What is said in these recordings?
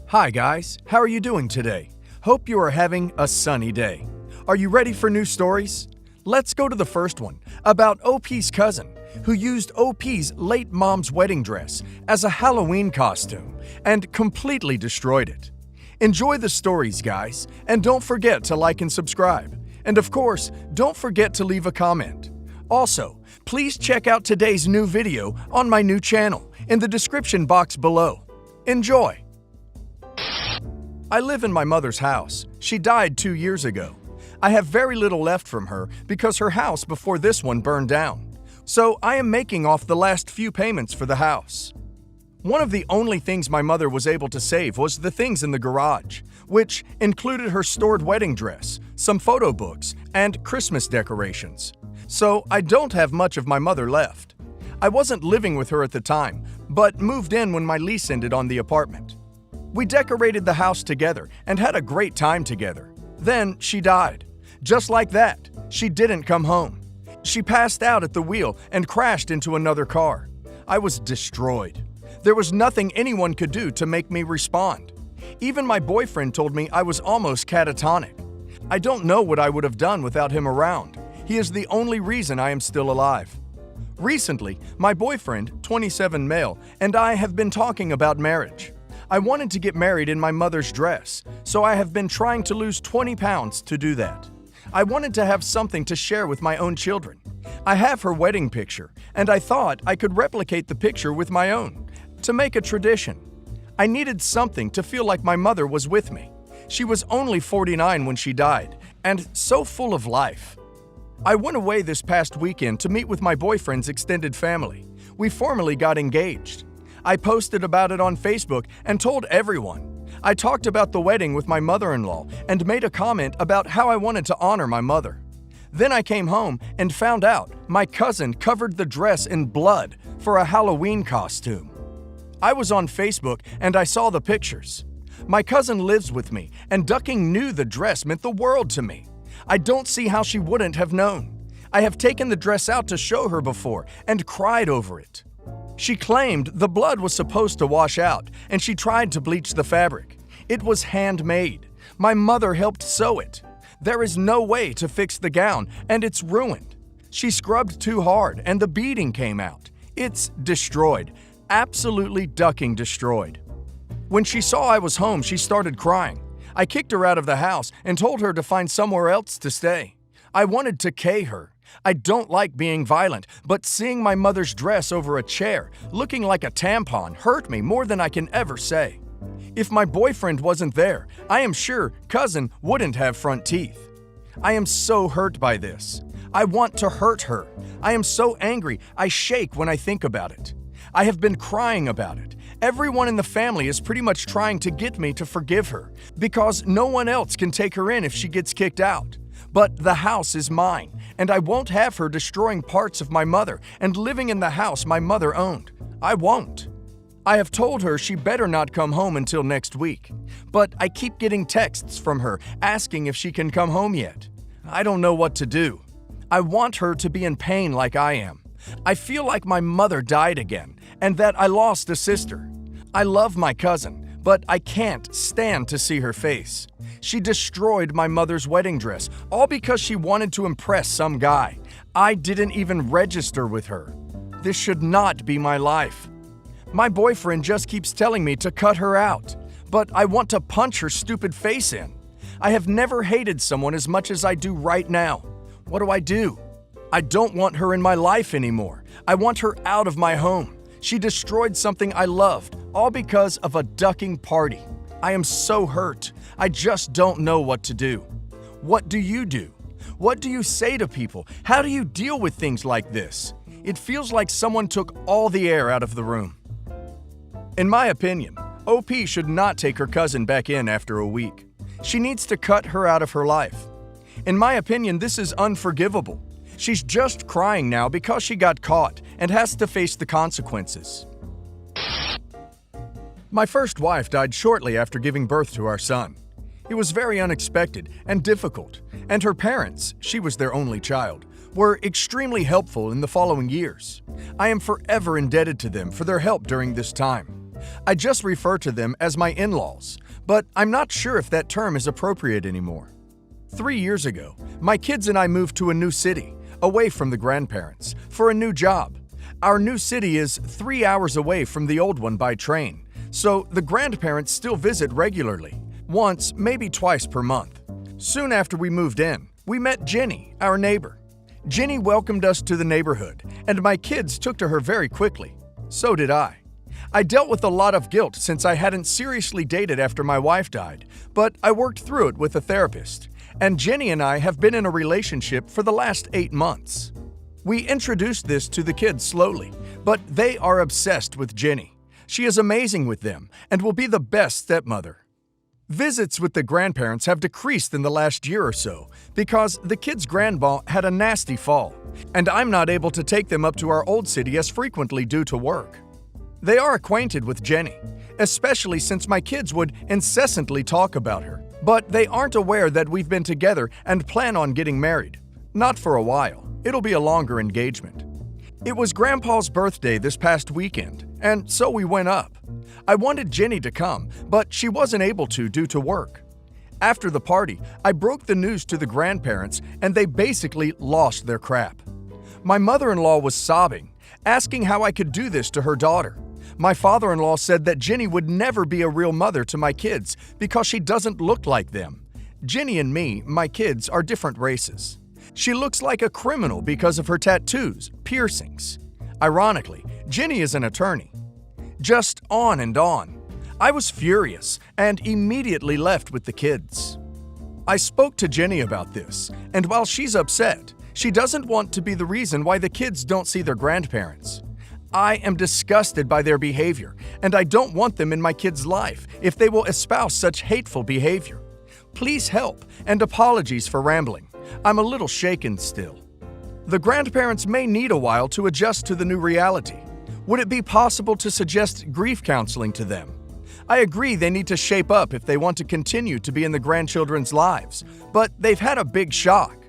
Hi guys, how are you doing today? Hope you are having a sunny day. Are you ready for new stories? Let's go to the first one, about OP's cousin, who used OP's late mom's wedding dress as a Halloween costume and completely destroyed it. Enjoy the stories, guys, and don't forget to like and subscribe. And of course, don't forget to leave a comment. Also, please check out today's new video on my new channel in the description box below. Enjoy! I live in my mother's house. She died 2 years ago. I have very little left from her because her house before this one burned down. So I am making off the last few payments for the house. One of the only things my mother was able to save was the things in the garage, which included her stored wedding dress, some photo books, and Christmas decorations. So I don't have much of my mother left. I wasn't living with her at the time, but moved in when my lease ended on the apartment. We decorated the house together and had a great time together. Then she died. Just like that, she didn't come home. She passed out at the wheel and crashed into another car. I was destroyed. There was nothing anyone could do to make me respond. Even my boyfriend told me I was almost catatonic. I don't know what I would have done without him around. He is the only reason I am still alive. Recently, my boyfriend, 27 male, and I have been talking about marriage. I wanted to get married in my mother's dress, so I have been trying to lose 20 pounds to do that. I wanted to have something to share with my own children. I have her wedding picture, and I thought I could replicate the picture with my own, to make a tradition. I needed something to feel like my mother was with me. She was only 49 when she died, and so full of life. I went away this past weekend to meet with my boyfriend's extended family. We formally got engaged. I posted about it on Facebook and told everyone. I talked about the wedding with my mother-in-law and made a comment about how I wanted to honor my mother. Then I came home and found out my cousin covered the dress in blood for a Halloween costume. I was on Facebook and I saw the pictures. My cousin lives with me, and Ducking knew the dress meant the world to me. I don't see how she wouldn't have known. I have taken the dress out to show her before and cried over it. She claimed the blood was supposed to wash out, and she tried to bleach the fabric. It was handmade. My mother helped sew it. There is no way to fix the gown, and it's ruined. She scrubbed too hard, and the beading came out. It's destroyed. Absolutely Ducking destroyed. When she saw I was home, she started crying. I kicked her out of the house and told her to find somewhere else to stay. I wanted to K her. I don't like being violent, but seeing my mother's dress over a chair, looking like a tampon, hurt me more than I can ever say. If my boyfriend wasn't there, I am sure cousin wouldn't have front teeth. I am so hurt by this. I want to hurt her. I am so angry, I shake when I think about it. I have been crying about it. Everyone in the family is pretty much trying to get me to forgive her, because no one else can take her in if she gets kicked out. But the house is mine, and I won't have her destroying parts of my mother and living in the house my mother owned. I won't. I have told her she better not come home until next week, but I keep getting texts from her asking if she can come home yet. I don't know what to do. I want her to be in pain like I am. I feel like my mother died again, and that I lost a sister. I love my cousin, but I can't stand to see her face. She destroyed my mother's wedding dress, all because she wanted to impress some guy. I didn't even register with her. This should not be my life. My boyfriend just keeps telling me to cut her out, but I want to punch her stupid face in. I have never hated someone as much as I do right now. What do? I don't want her in my life anymore. I want her out of my home. She destroyed something I loved, all because of a Ducking party. I am so hurt. I just don't know what to do. What do you do? What do you say to people? How do you deal with things like this? It feels like someone took all the air out of the room. In my opinion, OP should not take her cousin back in after a week. She needs to cut her out of her life. In my opinion, this is unforgivable. She's just crying now because she got caught and has to face the consequences. My first wife died shortly after giving birth to our son. It was very unexpected and difficult, and her parents, she was their only child, were extremely helpful in the following years. I am forever indebted to them for their help during this time. I just refer to them as my in-laws, but I'm not sure if that term is appropriate anymore. 3 years ago, my kids and I moved to a new city, away from the grandparents, for a new job. Our new city is 3 hours away from the old one by train, so the grandparents still visit regularly, once, maybe twice per month. Soon after we moved in, we met Jenny, our neighbor. Jenny welcomed us to the neighborhood, and my kids took to her very quickly. So did I. I dealt with a lot of guilt since I hadn't seriously dated after my wife died, but I worked through it with a therapist, and Jenny and I have been in a relationship for the last 8 months. We introduced this to the kids slowly, but they are obsessed with Jenny. She is amazing with them and will be the best stepmother. Visits with the grandparents have decreased in the last year or so because the kids' grandma had a nasty fall, and I'm not able to take them up to our old city as frequently due to work. They are acquainted with Jenny, especially since my kids would incessantly talk about her, but they aren't aware that we've been together and plan on getting married. Not for a while. It'll be a longer engagement. It was Grandpa's birthday this past weekend, and so we went up. I wanted Jenny to come, but she wasn't able to due to work. After the party, I broke the news to the grandparents, and they basically lost their crap. My mother-in-law was sobbing, asking how I could do this to her daughter. My father-in-law said that Jenny would never be a real mother to my kids because she doesn't look like them. Jenny and me, my kids, are different races. She looks like a criminal because of her tattoos, piercings. Ironically, Jenny is an attorney. Just on and on. I was furious and immediately left with the kids. I spoke to Jenny about this, and while she's upset, she doesn't want to be the reason why the kids don't see their grandparents. I am disgusted by their behavior, and I don't want them in my kids' life if they will espouse such hateful behavior. Please help, and apologies for rambling. I'm a little shaken still. The grandparents may need a while to adjust to the new reality. Would it be possible to suggest grief counseling to them? I agree they need to shape up if they want to continue to be in the grandchildren's lives, but they've had a big shock.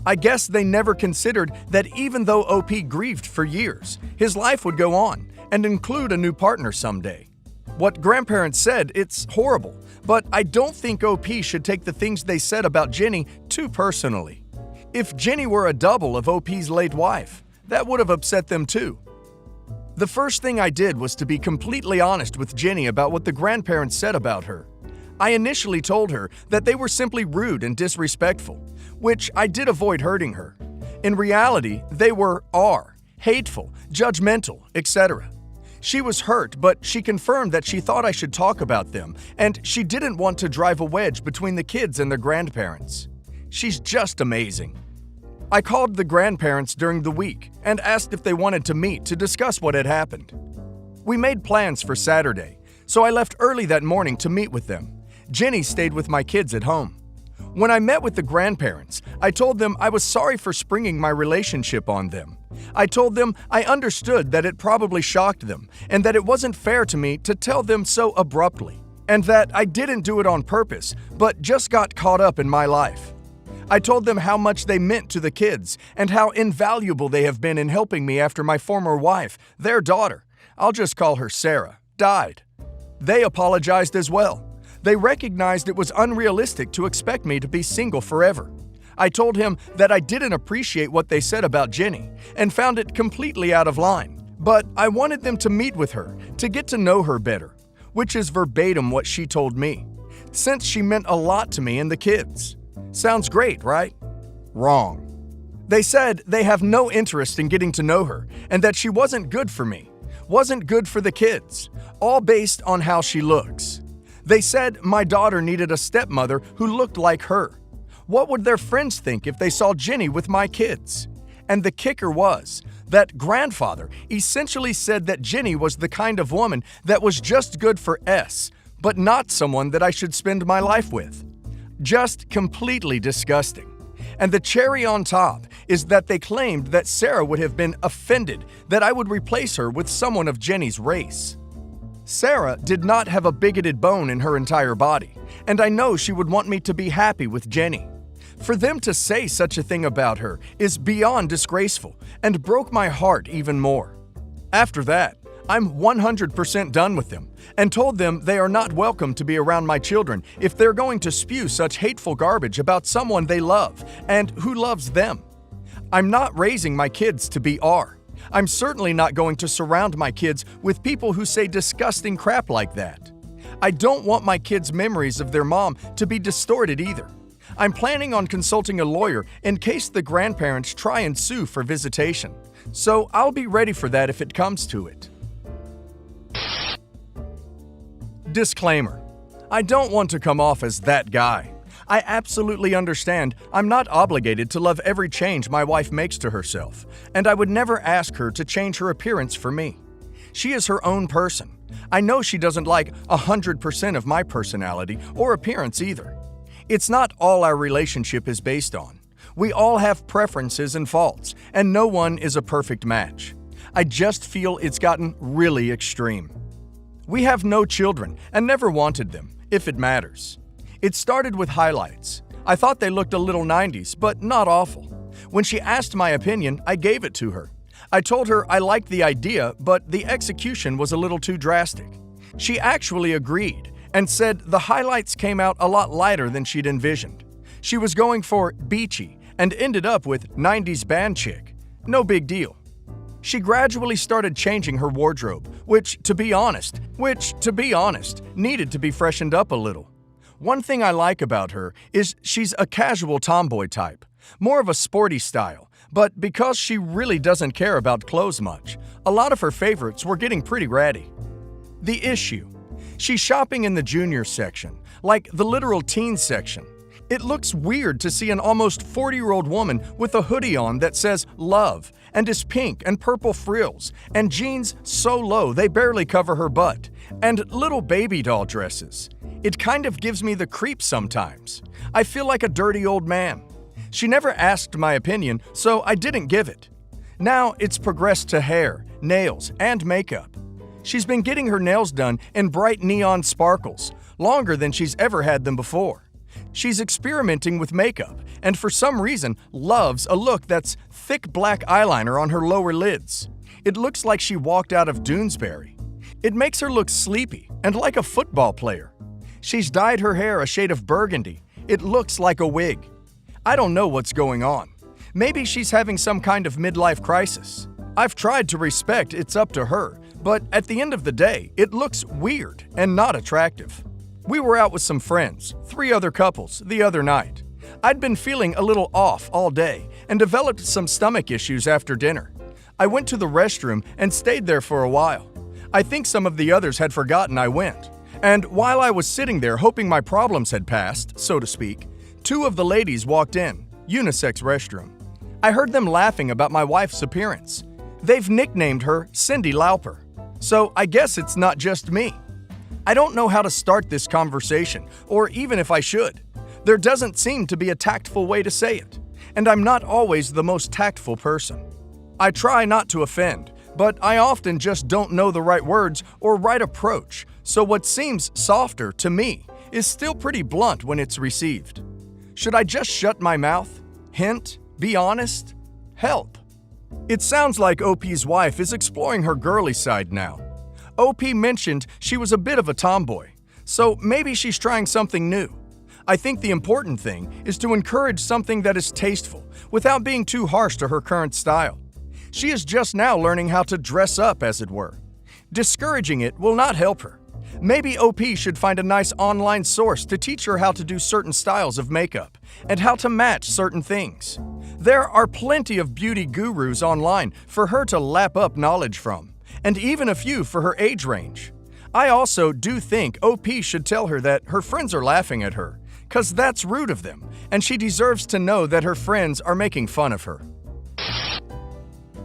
I guess they never considered that even though OP grieved for years, his life would go on and include a new partner someday. What grandparents said, it's horrible, but I don't think OP should take the things they said about Jenny too personally. If Jenny were a double of OP's late wife, that would have upset them too. The first thing I did was to be completely honest with Jenny about what the grandparents said about her. I initially told her that they were simply rude and disrespectful, which I did avoid hurting her. In reality, they are hateful, judgmental, etc. She was hurt, but she confirmed that she thought I should talk about them, and she didn't want to drive a wedge between the kids and their grandparents. She's just amazing. I called the grandparents during the week and asked if they wanted to meet to discuss what had happened. We made plans for Saturday, so I left early that morning to meet with them. Jenny stayed with my kids at home. When I met with the grandparents, I told them I was sorry for springing my relationship on them. I told them I understood that it probably shocked them and that it wasn't fair to me to tell them so abruptly, and that I didn't do it on purpose, but just got caught up in my life. I told them how much they meant to the kids and how invaluable they have been in helping me after my former wife, their daughter, I'll just call her Sarah, died. They apologized as well. They recognized it was unrealistic to expect me to be single forever. I told him that I didn't appreciate what they said about Jenny and found it completely out of line, but I wanted them to meet with her to get to know her better, which is verbatim what she told me, since she meant a lot to me and the kids. Sounds great, right? Wrong. They said they have no interest in getting to know her and that she wasn't good for me, wasn't good for the kids, all based on how she looks. They said my daughter needed a stepmother who looked like her. What would their friends think if they saw Jenny with my kids? And the kicker was that grandfather essentially said that Jenny was the kind of woman that was just good for S, but not someone that I should spend my life with. Just completely disgusting. And the cherry on top is that they claimed that Sarah would have been offended that I would replace her with someone of Jenny's race. Sarah did not have a bigoted bone in her entire body, and I know she would want me to be happy with Jenny. For them to say such a thing about her is beyond disgraceful and broke my heart even more. After that, I'm 100% done with them and told them they are not welcome to be around my children if they're going to spew such hateful garbage about someone they love and who loves them. I'm not raising my kids to be R. I'm certainly not going to surround my kids with people who say disgusting crap like that. I don't want my kids' memories of their mom to be distorted either. I'm planning on consulting a lawyer in case the grandparents try and sue for visitation, so I'll be ready for that if it comes to it. Disclaimer: I don't want to come off as that guy. I absolutely understand I'm not obligated to love every change my wife makes to herself, and I would never ask her to change her appearance for me. She is her own person. I know she doesn't like 100% of my personality or appearance either. It's not all our relationship is based on. We all have preferences and faults, and no one is a perfect match. I just feel it's gotten really extreme. We have no children and never wanted them, if it matters. It started with highlights. I thought they looked a little 90s, but not awful. When she asked my opinion, I gave it to her. I told her I liked the idea, but the execution was a little too drastic. She actually agreed and said the highlights came out a lot lighter than she'd envisioned. She was going for beachy and ended up with 90s band chick. No big deal. She gradually started changing her wardrobe, which, to be honest, needed to be freshened up a little. One thing I like about her is she's a casual tomboy type, more of a sporty style, but because she really doesn't care about clothes much, a lot of her favorites were getting pretty ratty. The issue: she's shopping in the junior section, like the literal teen section. It looks weird to see an almost 40-year-old woman with a hoodie on that says love and is pink and purple frills and jeans so low they barely cover her butt and little baby doll dresses. It kind of gives me the creeps sometimes. I feel like a dirty old man. She never asked my opinion, so I didn't give it. Now it's progressed to hair, nails, and makeup. She's been getting her nails done in bright neon sparkles, longer than she's ever had them before. She's experimenting with makeup and for some reason loves a look that's thick black eyeliner on her lower lids. It looks like she walked out of Doonesbury. It makes her look sleepy and like a football player. She's dyed her hair a shade of burgundy. It looks like a wig. I don't know what's going on. Maybe she's having some kind of midlife crisis. I've tried to respect it's up to her, but at the end of the day, it looks weird and not attractive. We were out with some friends, 3 other couples, the other night. I'd been feeling a little off all day and developed some stomach issues after dinner. I went to the restroom and stayed there for a while. I think some of the others had forgotten I went. And while I was sitting there hoping my problems had passed, so to speak, 2 of the ladies walked in, unisex restroom. I heard them laughing about my wife's appearance. They've nicknamed her Cindy Lauper. So I guess it's not just me. I don't know how to start this conversation, or even if I should. There doesn't seem to be a tactful way to say it, and I'm not always the most tactful person. I try not to offend, but I often just don't know the right words or right approach, so what seems softer to me is still pretty blunt when it's received. Should I just shut my mouth? Hint? Be honest? Help. It sounds like OP's wife is exploring her girly side now. OP mentioned she was a bit of a tomboy, so maybe she's trying something new. I think the important thing is to encourage something that is tasteful without being too harsh to her current style. She is just now learning how to dress up, as it were. Discouraging it will not help her. Maybe OP should find a nice online source to teach her how to do certain styles of makeup and how to match certain things. There are plenty of beauty gurus online for her to lap up knowledge from, and even a few for her age range. I also do think OP should tell her that her friends are laughing at her, 'cause that's rude of them, and she deserves to know that her friends are making fun of her.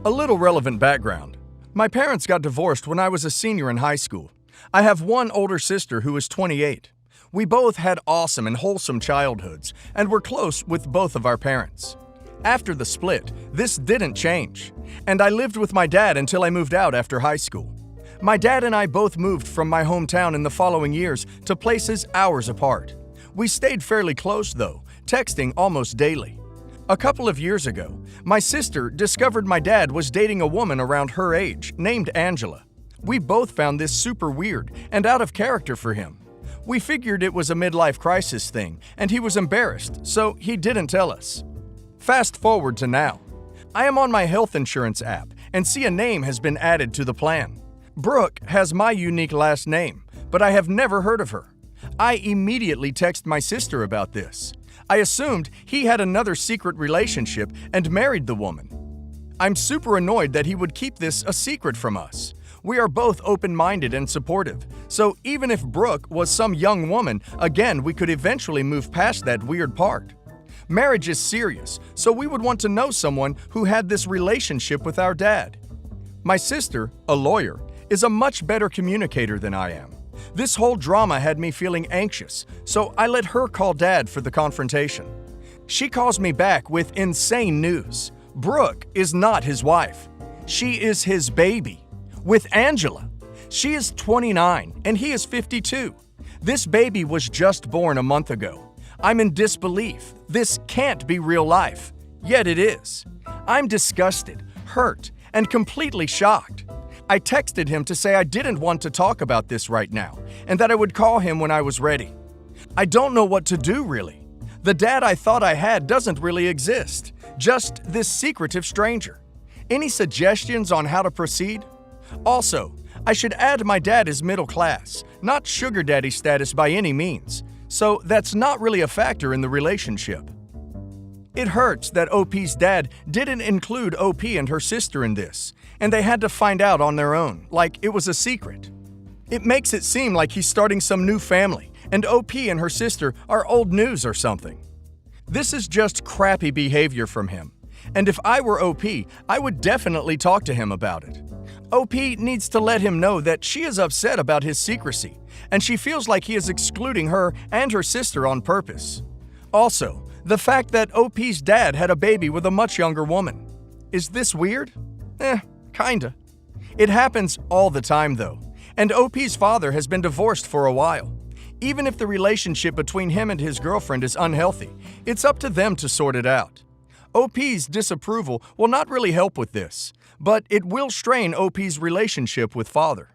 A little relevant background. My parents got divorced when I was a senior in high school. I have one older sister who is 28. We both had awesome and wholesome childhoods and were close with both of our parents. After the split, this didn't change, and I lived with my dad until I moved out after high school. My dad and I both moved from my hometown in the following years to places hours apart. We stayed fairly close though, texting almost daily. A couple of years ago, my sister discovered my dad was dating a woman around her age named Angela. We both found this super weird and out of character for him. We figured it was a midlife crisis thing, and he was embarrassed, so he didn't tell us. Fast forward to now. I am on my health insurance app and see a name has been added to the plan. Brooke has my unique last name, but I have never heard of her. I immediately text my sister about this. I assumed he had another secret relationship and married the woman. I'm super annoyed that he would keep this a secret from us. We are both open-minded and supportive, so even if Brooke was some young woman, again, we could eventually move past that weird part. Marriage is serious, so we would want to know someone who had this relationship with our dad. My sister, a lawyer, is a much better communicator than I am. This whole drama had me feeling anxious, so I let her call Dad for the confrontation. She calls me back with insane news. Brooke is not his wife. She is his baby. With Angela. She is 29 and he is 52. This baby was just born a month ago. I'm in disbelief. This can't be real life. Yet it is. I'm disgusted, hurt, and completely shocked. I texted him to say I didn't want to talk about this right now and that I would call him when I was ready. I don't know what to do, really. The dad I thought I had doesn't really exist, just this secretive stranger. Any suggestions on how to proceed? Also, I should add my dad is middle class, not sugar daddy status by any means, so that's not really a factor in the relationship. It hurts that OP's dad didn't include OP and her sister in this, and they had to find out on their own, like it was a secret. It makes it seem like he's starting some new family, and OP and her sister are old news or something. This is just crappy behavior from him, and if I were OP, I would definitely talk to him about it. OP needs to let him know that she is upset about his secrecy, and she feels like he is excluding her and her sister on purpose. Also, the fact that OP's dad had a baby with a much younger woman. Is this weird? Kinda. It happens all the time though, and OP's father has been divorced for a while. Even if the relationship between him and his girlfriend is unhealthy, it's up to them to sort it out. OP's disapproval will not really help with this, but it will strain OP's relationship with father.